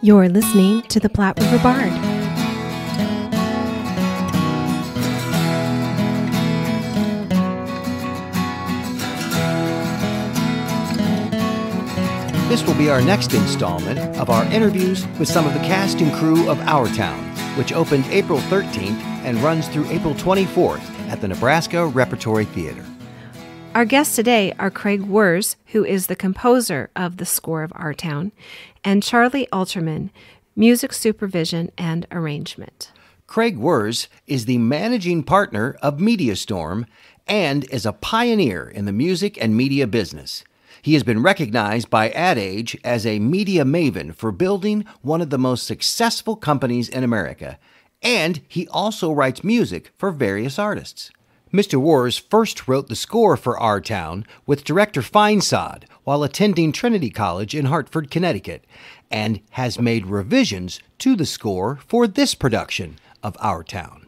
You're listening to the Platte River Bard. This will be our next installment of our interviews with some of the cast and crew of Our Town, which opened April 13th and runs through April 24th at the Nebraska Repertory Theatre. Our guests today are Craig Woerz, who is the composer of the score of Our Town, and Charlie Alterman, music supervision and arrangement. Craig Woerz is the managing partner of MediaStorm and is a pioneer in the music and media business. He has been recognized by Ad Age as a media maven for building one of the most successful companies in America, and he also writes music for various artists. Mr. Woerz first wrote the score for Our Town with director Feinsod while attending Trinity College in Hartford, Connecticut, and has made revisions to the score for this production of Our Town.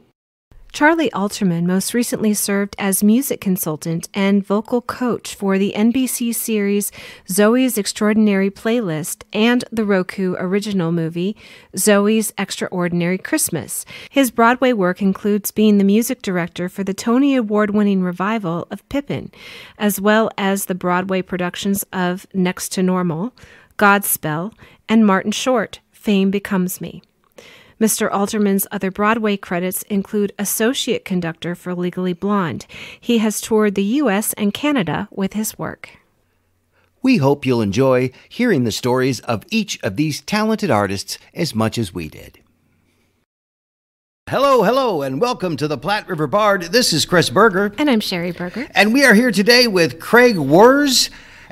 Charlie Alterman most recently served as music consultant and vocal coach for the NBC series Zoe's Extraordinary Playlist and the Roku original movie Zoe's Extraordinary Christmas. His Broadway work includes being the music director for the Tony Award-winning revival of Pippin, as well as the Broadway productions of Next to Normal, Godspell, and Martin Short, Fame Becomes Me. Mr. Alterman's other Broadway credits include associate conductor for Legally Blonde. He has toured the U.S. and Canada with his work. We hope you'll enjoy hearing the stories of each of these talented artists as much as we did. Hello, and welcome to the Platte River Bard. This is Chris Berger. And I'm Sherry Berger. And we are here today with Craig Woerz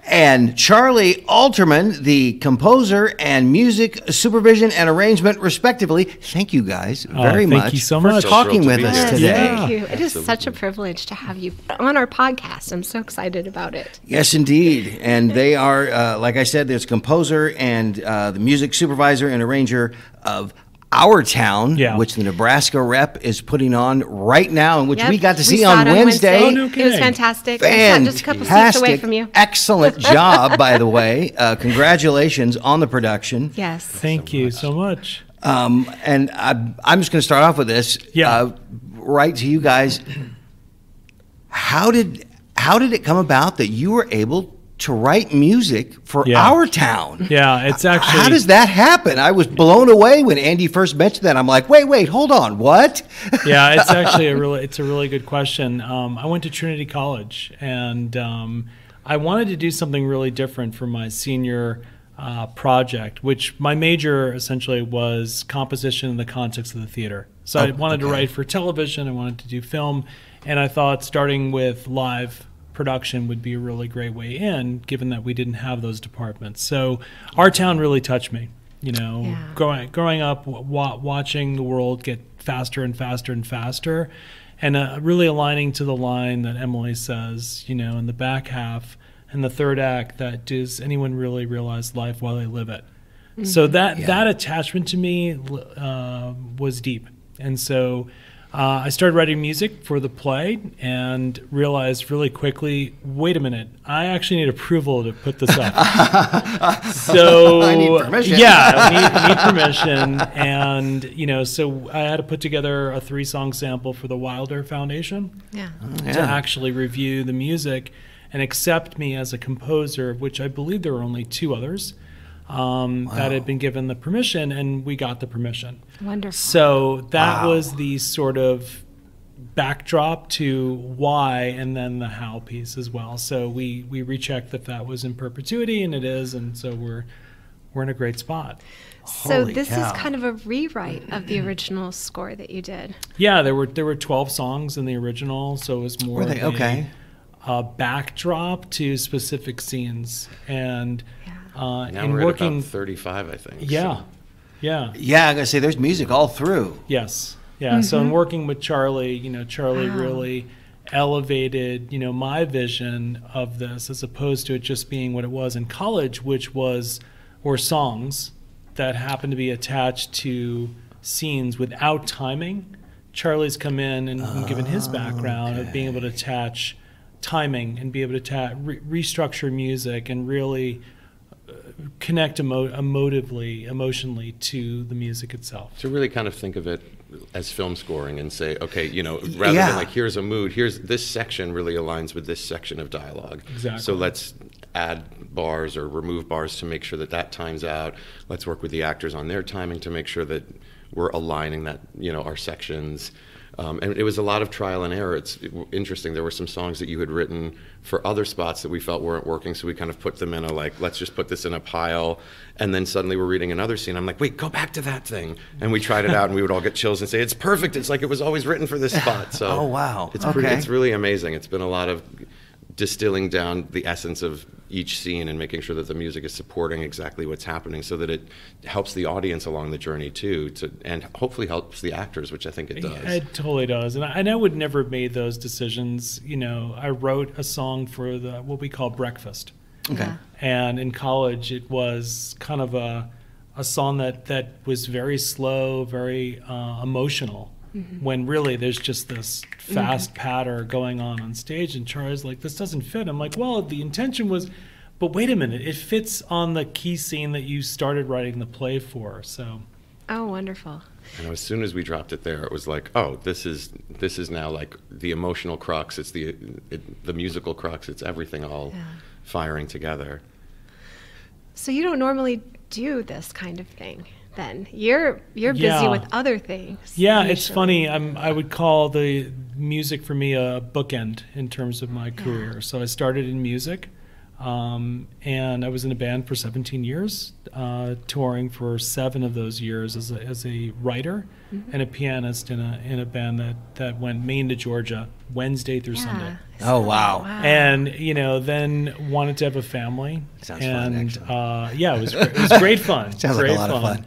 and Charlie Alterman, the composer and music supervision and arrangement, respectively. Thank you guys very much. Thank you so for much. talking with us today. Thank you. It is such a privilege to have you on our podcast. I'm so excited about it. Yes, indeed. And they are, like I said, there's composer and the music supervisor and arranger of Our Town, which the Nebraska Rep is putting on right now, and which we got to see on Wednesday. Oh, no kidding. It was fantastic. I sat just a couple seats away from you. Excellent job, by the way. Congratulations on the production. Yes. Thank you so much. And I'm just going to start off with this. Right to you guys. How did it come about that you were able to write music for Our Town? Yeah, it's actually... How does that happen? I was blown away when Andy first mentioned that. I'm like, wait, hold on, what? Yeah, it's actually a really good question. I went to Trinity College, and I wanted to do something really different for my senior project, which my major essentially was composition in the context of the theater. So I wanted to write for television, I wanted to do film, and I thought starting with live production would be a really great way in, given that we didn't have those departments. So Our Town really touched me, growing up, watching the world get faster and faster and faster, and really aligning to the line that Emily says, in the back half and the third act, that does anyone really realize life while they live it? Mm-hmm. So that attachment to me was deep. And so I started writing music for the play and realized really quickly, wait a minute, I actually need approval to put this up. So I need permission. Yeah, I need permission. And, so I had to put together a 3-song sample for the Wilder Foundation to actually review the music and accept me as a composer, which I believe there were only 2 others. That had been given the permission, and we got the permission. Wonderful. So that was the sort of backdrop to why, and then the how piece as well. So we rechecked that was in perpetuity, and it is, and so we're in a great spot. So this is kind of a rewrite of the original score that you did. Yeah, there were 12 songs in the original, so it was more a backdrop to specific scenes, and. Now we're at about 35, I think. Yeah, yeah. Yeah, I gotta say, there's music all through. Yes, yeah. Mm-hmm. So in working with Charlie, Charlie really elevated, my vision of this, as opposed to it just being what it was in college, which were songs that happened to be attached to scenes without timing. Charlie's come in and given his background of being able to attach timing and be able to restructure music and really connect emotionally to the music itself. To really kind of think of it as film scoring and say, okay, rather than like, here's a mood, here's this section really aligns with this section of dialogue. Exactly. So let's add bars or remove bars to make sure that times out. Let's work with the actors on their timing to make sure that we're aligning that, our sections. And it was a lot of trial and error. It's interesting. There were some songs that you had written for other spots that we felt weren't working, so we kind of put them in let's just put this in a pile. And then suddenly we're reading another scene. I'm like, wait, go back to that thing. And we tried it out, and we would all get chills and say, it's perfect. It's like it was always written for this spot. So oh, wow. It's really amazing. It's been a lot of distilling down the essence of each scene and making sure that the music is supporting exactly what's happening so that it helps the audience along the journey too, and hopefully helps the actors, which I think it does. It totally does. And I would never have made those decisions. I wrote a song for what we call Breakfast. Okay. Yeah. And in college, it was kind of a song that was very slow, very emotional. Mm-hmm. When really there's just this fast patter going on stage, and Charlie's like, this doesn't fit. I'm like, well, the intention was, but wait a minute, it fits on the key scene that you started writing the play for. So, oh, wonderful. And as soon as we dropped it there, it was like, oh, this is now like the emotional crux. It's the musical crux. It's everything all firing together. So you don't normally do this kind of thing. Then you're busy with other things. Yeah, usually. It's funny. I would call the music for me a bookend in terms of my career. So I started in music, and I was in a band for 17 years, touring for 7 of those years as a writer and a pianist in a band that went Maine to Georgia Wednesday through Sunday. Oh, wow. And then wanted to have a family. Sounds fun, actually. Yeah, it was great fun. Sounds great like a lot of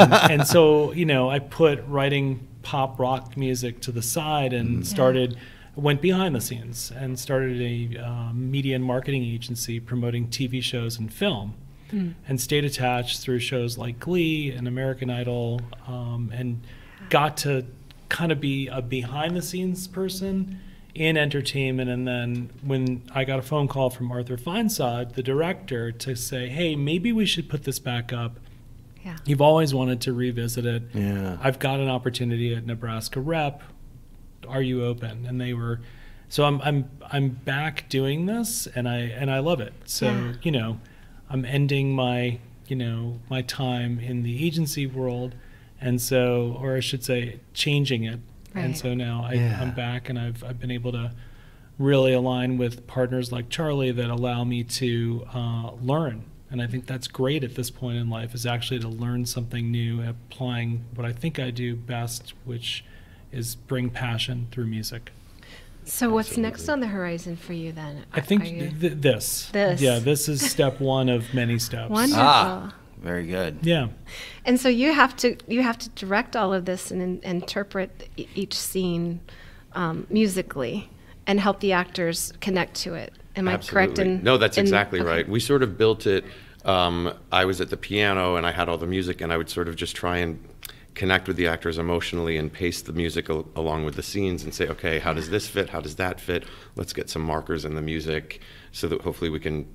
fun. And so I put writing pop rock music to the side and went behind the scenes and started a media and marketing agency promoting TV shows and film, and stayed attached through shows like Glee and American Idol, and got to kind of be a behind the scenes person in entertainment. And then when I got a phone call from Arthur Feinsod, the director, to say, hey, maybe we should put this back up. Yeah. You've always wanted to revisit it. Yeah. I've got an opportunity at Nebraska Rep. Are you open? And they were. So I'm back doing this, and I love it. So I'm ending my my time in the agency world, and so, or I should say, changing it. Right. And so now I'm back, and I've been able to really align with partners like Charlie that allow me to learn. And I think that's great at this point in life, is actually to learn something new, applying what I think I do best, which is bring passion through music. So what's next on the horizon for you then? I think this. Yeah, this is step one of many steps. Wonderful. Very good. Yeah. And so you have to direct all of this and interpret each scene musically and help the actors connect to it. Am I correct? No, that's exactly right. We sort of built it. I was at the piano and I had all the music, and I would sort of just try and connect with the actors emotionally and pace the music along with the scenes and say, okay, how does this fit? How does that fit? Let's get some markers in the music so that hopefully we can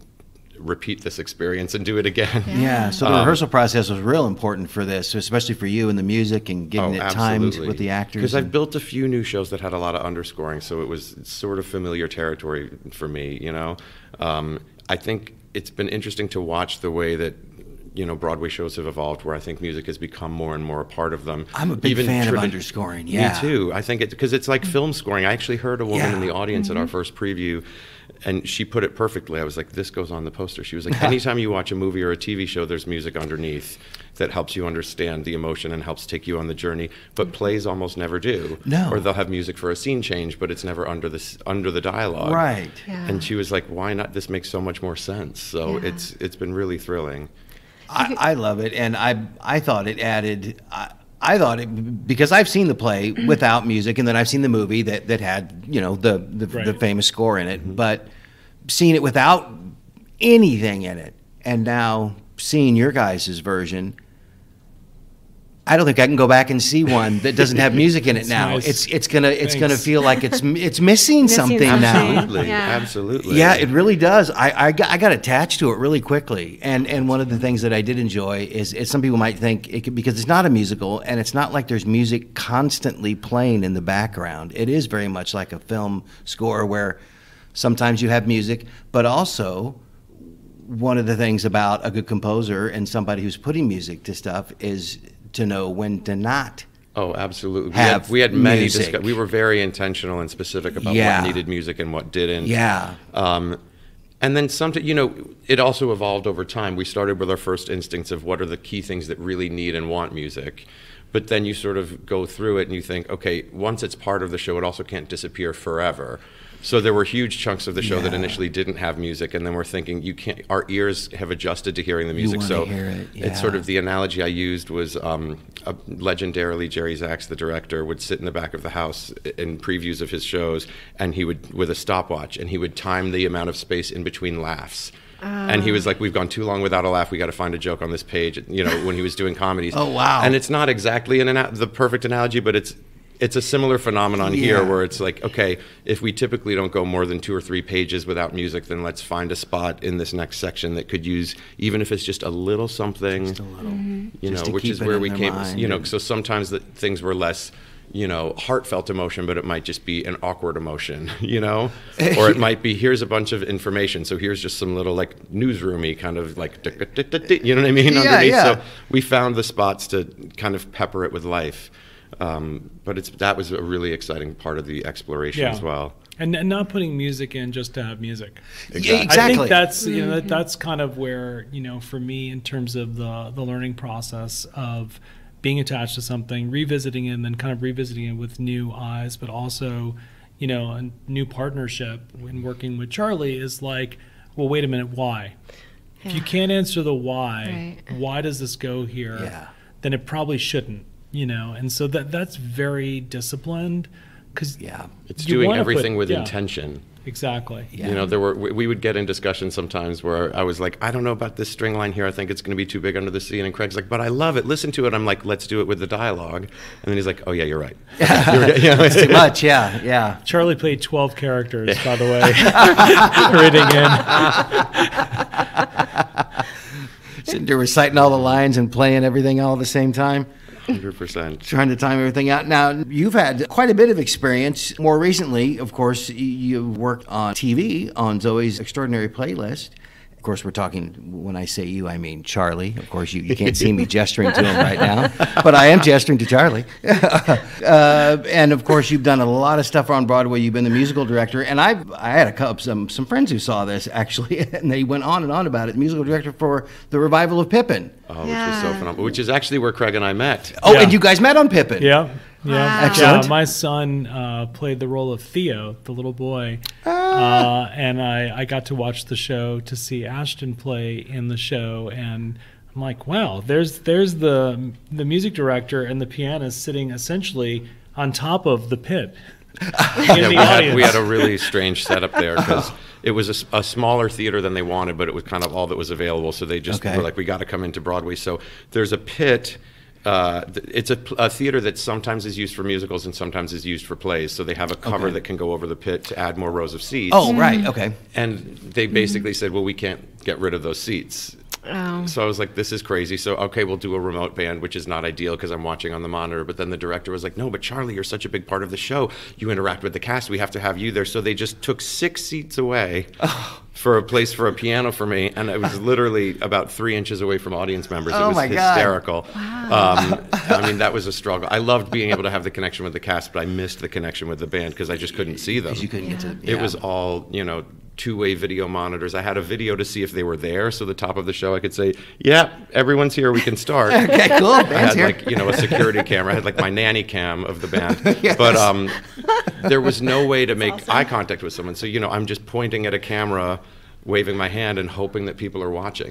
repeat this experience and do it again. Yeah, so the rehearsal process was real important for this, especially for you and the music and getting it timed with the actors. Because I've built a few new shows that had a lot of underscoring, so it was sort of familiar territory for me, I think it's been interesting to watch the way that Broadway shows have evolved, where I think music has become more and more a part of them. I'm a big fan of underscoring, yeah. Me too. I think because it's like film scoring. I actually heard a woman in the audience at our first preview, and she put it perfectly. I was like, this goes on the poster. She was like, anytime you watch a movie or a TV show, there's music underneath that helps you understand the emotion and helps take you on the journey. But plays almost never do. No. Or they'll have music for a scene change, but it's never under the dialogue. Right. Yeah. And she was like, why not? This makes so much more sense. So it's been really thrilling. I love it, and I thought it added. I thought it, because I've seen the play without music, and then I've seen the movie that had the famous score in it. But seeing it without anything in it, and now seeing your guys' version, I don't think I can go back and see one that doesn't have music in it now. Nice. It's gonna feel like it's missing something now. Absolutely, absolutely. Yeah, it really does. I got attached to it really quickly, and one of the things that I did enjoy is some people might think because it's not a musical and it's not like there's music constantly playing in the background. It is very much like a film score where sometimes you have music, but also one of the things about a good composer and somebody who's putting music to stuff is to know when to not. Oh, absolutely. We had many music. we were very intentional and specific about what needed music and what didn't. Yeah. And then it also evolved over time. We started with our first instincts of what are the key things that really need and want music. But then you sort of go through it and you think, okay, once it's part of the show, it also can't disappear forever. So there were huge chunks of the show that initially didn't have music, and then we're thinking, our ears have adjusted to hearing the music. You so wanna hear it, yeah. It's sort of the analogy I used was legendarily Jerry Zaks, the director, would sit in the back of the house in previews of his shows, and he would, with a stopwatch, and he would time the amount of space in between laughs. And he was like, we've gone too long without a laugh. We got to find a joke on this page, when he was doing comedies. Oh, wow. And it's not exactly the perfect analogy, but it's a similar phenomenon here where it's like, okay, if we typically don't go more than 2 or 3 pages without music, then let's find a spot in this next section that could use, even if it's just a little something, Just a little. which is where we came, so sometimes things were less, heartfelt emotion, but it might just be an awkward emotion, or it might be, here's a bunch of information. So here's just some little like newsroomy kind of like, you know what I mean? Yeah, underneath. yeah. So we found the spots to kind of pepper it with life. But that was a really exciting part of the exploration as well. And not putting music in just to have music. Exactly. I think that's that's kind of where for me in terms of the learning process of being attached to something, revisiting it, and then kind of revisiting it with new eyes, but also a new partnership when working with Charlie is like, well, wait a minute, why? If you can't answer the why, why does this go here? Yeah. Then it probably shouldn't. And so that's very disciplined because it's doing everything with intention. Exactly. Yeah. We would get in discussions sometimes where I was like, I don't know about this string line here. I think it's going to be too big under the scene. And Craig's like, but I love it. Listen to it. I'm like, let's do it with the dialogue. And then he's like, oh yeah, you're right. It's too much. Yeah. Charlie played 12 characters, by the way, reading in. Sitting there reciting all the lines and playing everything all at the same time. 100%. Trying to time everything out. Now, you've had quite a bit of experience. More recently, of course, you worked on TV on Zoe's Extraordinary Playlist. Of course, we're talking, when I say you, I mean Charlie. Of course, you can't see me gesturing to him right now, but I am gesturing to Charlie. And of course, you've done a lot of stuff on Broadway. You've been the musical director, and I had some friends who saw this, actually, and they went on and on about it. Musical director for the revival of Pippin. Oh, which was so phenomenal. Which is actually where Craig and I met. Oh, and you guys met on Pippin. Yeah. Wow. Excellent. Yeah, my son played the role of Theo, the little boy, and I got to watch the show to see Ashton play in the show, and I'm like, wow, there's the music director and the pianist sitting essentially on top of the pit. We had a really strange setup there because it was a smaller theater than they wanted, but it was kind of all that was available. So they just were like, we got to come into Broadway. So there's a pit. It's a theater that sometimes is used for musicals and sometimes is used for plays. So they have a cover that can go over the pit to add more rows of seats. Oh, right. Okay. And they basically said, well, we can't get rid of those seats. Oh. So I was like, this is crazy. So, okay, we'll do a remote band, which is not ideal because I'm watching on the monitor. But then the director was like, no, but Charlie, you're such a big part of the show. You interact with the cast. We have to have you there. So they just took 6 seats away for a place for a piano for me. And it was literally about 3 inches away from audience members. It was hysterical. Wow. I mean, that was a struggle. I loved being able to have the connection with the cast, but I missed the connection with the band because I just couldn't see them. Because you couldn't get to It was all, two-way video monitors. I had a video to see if they were there, so the top of the show I could say, yeah, everyone's here, we can start. Okay, cool. I had a security camera. I had my nanny cam of the band. Yes. But there was no way to make eye contact with someone. So, I'm just pointing at a camera, waving my hand and hoping that people are watching.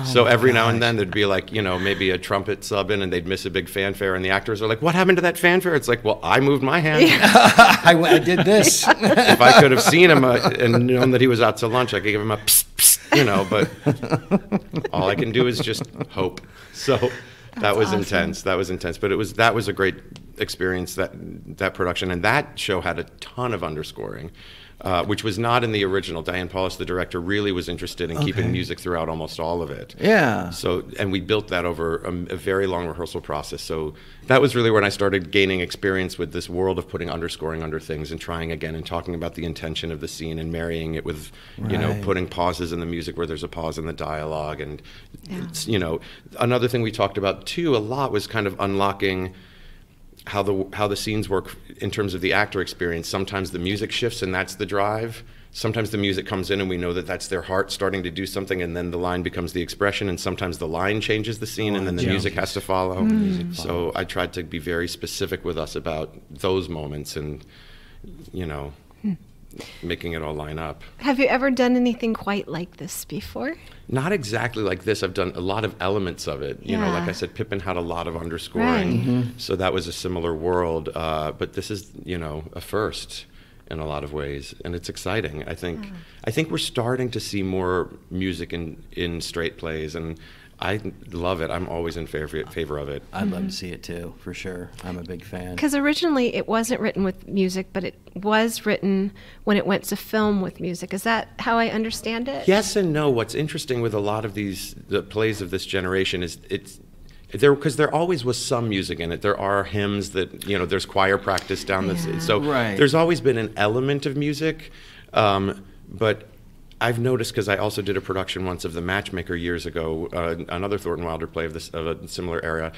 So every now and then there'd be maybe a trumpet sub in and they'd miss a big fanfare and the actors are like, what happened to that fanfare? It's like, well, I moved my hand. I did this. If I could have seen him and known that he was out to lunch, I could give him a psst, psst, but all I can do is just hope. So That was awesome. Intense. That was intense. But that was a great experience, that production. And that show had a ton of underscoring, which was not in the original. Diane Paulus, the director, really was interested in keeping music throughout almost all of it. Yeah. So, and we built that over a very long rehearsal process. So that was really when I started gaining experience with this world of putting underscoring under things and trying again and talking about the intention of the scene and marrying it with, you know, putting pauses in the music where there's a pause in the dialogue. And, you know, another thing we talked about too a lot was kind of unlocking how the scenes work in terms of the actor experience. Sometimes the music shifts and that's the drive. Sometimes the music comes in and we know that that's their heart starting to do something, and then the line becomes the expression, and sometimes the line changes the scene and then the music has to follow. So I tried to be very specific with us about those moments and, you know, making it all line up. Have you ever done anything quite like this before? Not exactly like this. I've done a lot of elements of it. You know, like I said, Pippin had a lot of underscoring, so that was a similar world. But this is, you know, a first in a lot of ways, and it's exciting. I think we're starting to see more music in straight plays, and I love it. I'm always in favor of it. I'd love to see it too, for sure. I'm a big fan. Because originally it wasn't written with music, but it was written when it went to film with music. Is that how I understand it? Yes and no. What's interesting with a lot of the plays of this generation is because there always was some music in it. There are hymns that, you know, there's choir practice down the so there's always been an element of music, but I've noticed, because I also did a production once of The Matchmaker years ago, another Thornton Wilder play of a similar era,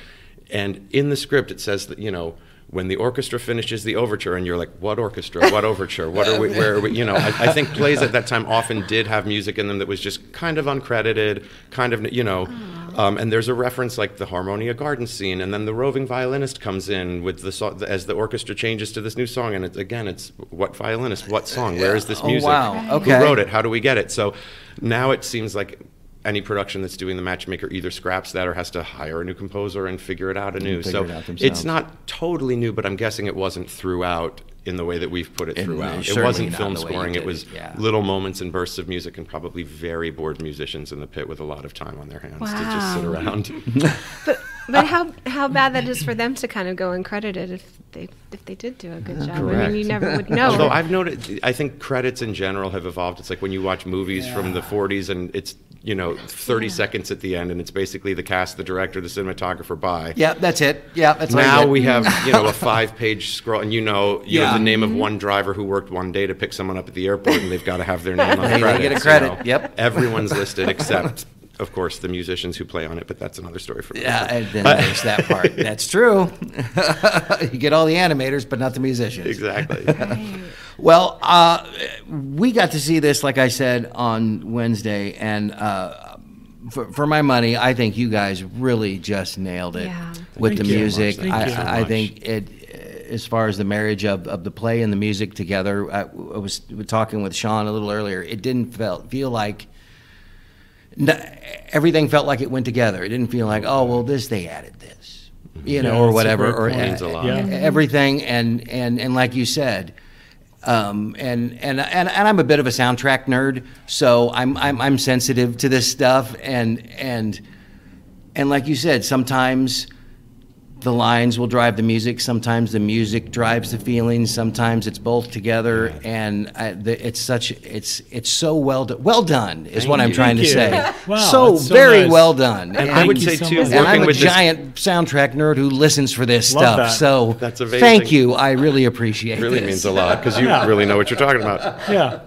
and in the script it says that, you know, when the orchestra finishes the overture, and you're like, what orchestra, what overture, what are we, where are we, you know, I think plays at that time often did have music in them that was just kind of uncredited, kind of, you know, and there's a reference like the Harmonia Garden scene, and then the roving violinist comes in with the song, as the orchestra changes to this new song, and it's what violinist, what song, where is this music? Oh, wow. Okay. Who wrote it? How do we get it? So now it seems like any production that's doing The Matchmaker either scraps that or has to hire a new composer and figure it out anew. So it's not totally new, but I'm guessing it wasn't throughout in the way that we've put it throughout. It wasn't film scoring. It was little moments and bursts of music, and probably very bored musicians in the pit with a lot of time on their hands to just sit around. But how bad that is for them to kind of go uncredited if they did do a good job. Correct. I mean, you never would know. Although I've noted, I think credits in general have evolved. It's like when you watch movies from the 40s and it's, you know, 30 seconds at the end, and it's basically the cast, the director, the cinematographer, bye. Yeah, that's it. Yeah, that's now we have, you know, a 5-page scroll, and you know the name of one driver who worked one day to pick someone up at the airport, and they've got to have their name on the credits. They get a credit. You know? Yep. Everyone's listed except, of course, the musicians who play on it, but that's another story for me. Yeah, and then there's that part. That's true. You get all the animators, but not the musicians. Exactly. Right. Well, we got to see this, like I said, on Wednesday, and for my money, I think you guys really just nailed it with the music. I think it, as far as the marriage of the play and the music together, I was talking with Sean a little earlier. It didn't feel like everything felt like it went together. It didn't feel like, oh well, they added this, you know, or whatever, or everything. And like you said. And I'm a bit of a soundtrack nerd, so I'm sensitive to this stuff, and like you said, sometimes the lines will drive the music, sometimes the music drives the feelings, sometimes it's both together, and it's so well done is what I'm trying to say. Wow, so very nice. Well done. And I would say too, and I'm a giant soundtrack nerd who listens for this stuff. That. So that's amazing. Thank you. I really appreciate it. It really means a lot because you really know what you're talking about. Yeah.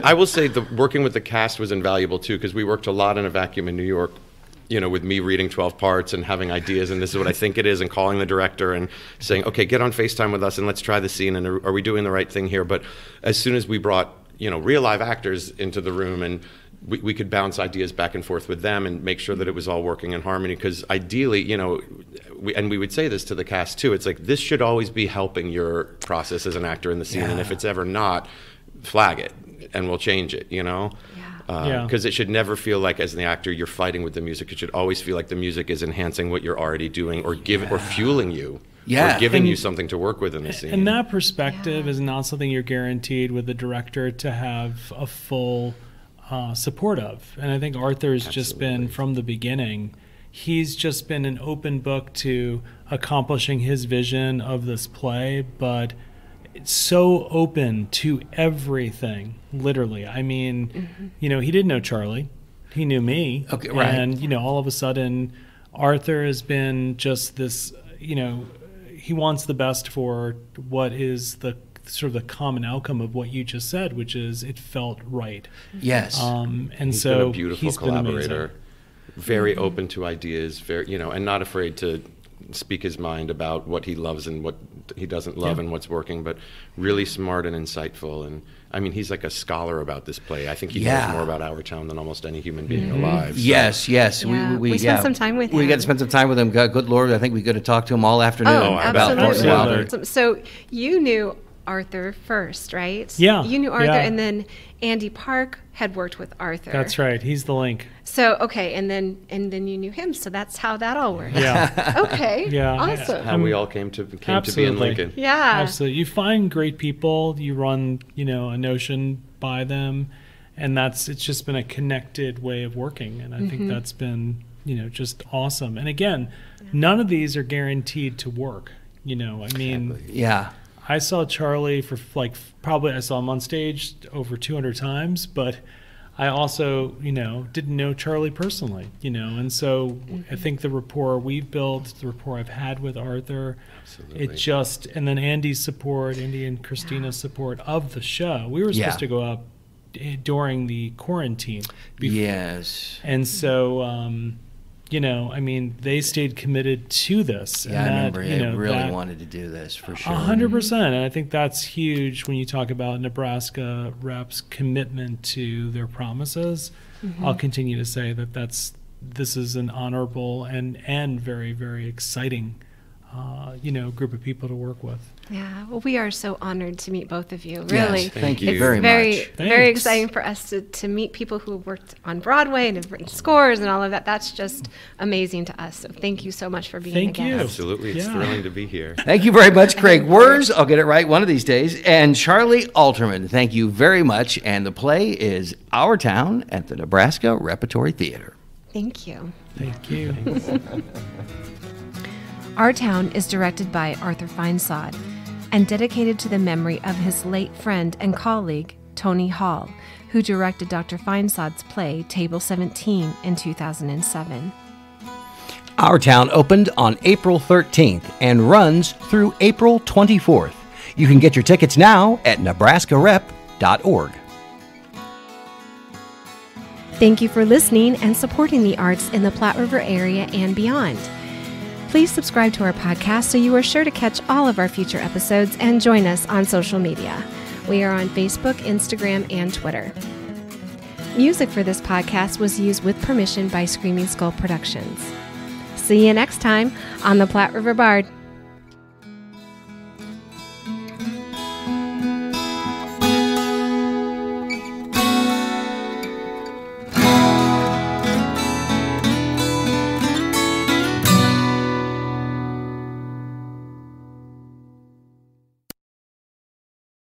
I will say working with the cast was invaluable too, because we worked a lot in a vacuum in New York. You know, with me reading 12 parts and having ideas, and this is what I think it is, and calling the director and saying, okay, get on FaceTime with us and let's try the scene, and are we doing the right thing here? But as soon as we brought, you know, real live actors into the room, and we could bounce ideas back and forth with them and make sure that it was all working in harmony, because ideally, you know, we would say this to the cast too, it's like, this should always be helping your process as an actor in the scene, and if it's ever not, flag it and we'll change it, you know? Because it should never feel like, as an actor, you're fighting with the music. It should always feel like the music is enhancing what you're already doing, or or fueling you, or giving you something to work with in the scene. And that perspective is not something you're guaranteed with the director to have a full support of. And I think Arthur's just been, from the beginning, he's just been an open book to accomplishing his vision of this play, but it's so open to everything, literally. I mean, he didn't know Charlie. He knew me. Okay, right. And, all of a sudden, Arthur has been just this, he wants the best for what is the sort of the common outcome of what you just said, which is it felt right. Yes. And he's so been a beautiful he's collaborator, been very open to ideas, very, and not afraid to speak his mind about what he loves and what he doesn't love and what's working, but really smart and insightful. And I mean, he's like a scholar about this play. I think he knows more about our town than almost any human being alive. So. Yes. Yeah. We spent some time with him. We got to spend some time with him. Good Lord, I think we got to talk to him all afternoon about Thornton Wilder. So you knew Arthur first, right? Yeah. You knew Arthur, and then Andy Park had worked with Arthur. That's right. He's the link. So okay, and then you knew him. So that's how that all worked. Yeah. Okay. Yeah. Awesome. How we all came to be in Absolutely. Lincoln. Yeah. Absolutely. You find great people. You run, a notion by them, and it's just been a connected way of working. And I think that's been, just awesome. And again, none of these are guaranteed to work. I mean, Yeah. I saw Charlie for I saw him on stage over 200 times, but I also, didn't know Charlie personally, and so I think the rapport we've built, the rapport I've had with Arthur, Absolutely. And then Andy and Christina's support of the show. We were supposed to go up during the quarantine. Yes. And so, they stayed committed to this. Yeah, I remember they really wanted to do this for sure. 100%. And I think that's huge when you talk about Nebraska Rep's commitment to their promises. I'll continue to say that this is an honorable and very, very exciting group of people to work with. Yeah, well, we are so honored to meet both of you. Really, Yes, thank you it's very much. Very Thanks. exciting for us to meet people who have worked on Broadway and have written scores and all of that. That's just amazing to us. So thank you so much for being Thank a guest. you. Absolutely. It's thrilling to be here. Thank you very much, Craig Woerz. I'll get it right one of these days. And Charlie Alterman, thank you very much. And the play is Our Town at the Nebraska Repertory Theatre. Thank you. Thank you. Our Town is directed by Arthur Feinsod and dedicated to the memory of his late friend and colleague, Tony Hall, who directed Dr. Feinsod's play Table 17 in 2007. Our Town opened on April 13th and runs through April 24th. You can get your tickets now at nebraskarep.org. Thank you for listening and supporting the arts in the Platte River area and beyond. Please subscribe to our podcast so you are sure to catch all of our future episodes and join us on social media. We are on Facebook, Instagram, and Twitter. Music for this podcast was used with permission by Screaming Skull Productions. See you next time on the Platte River Bard.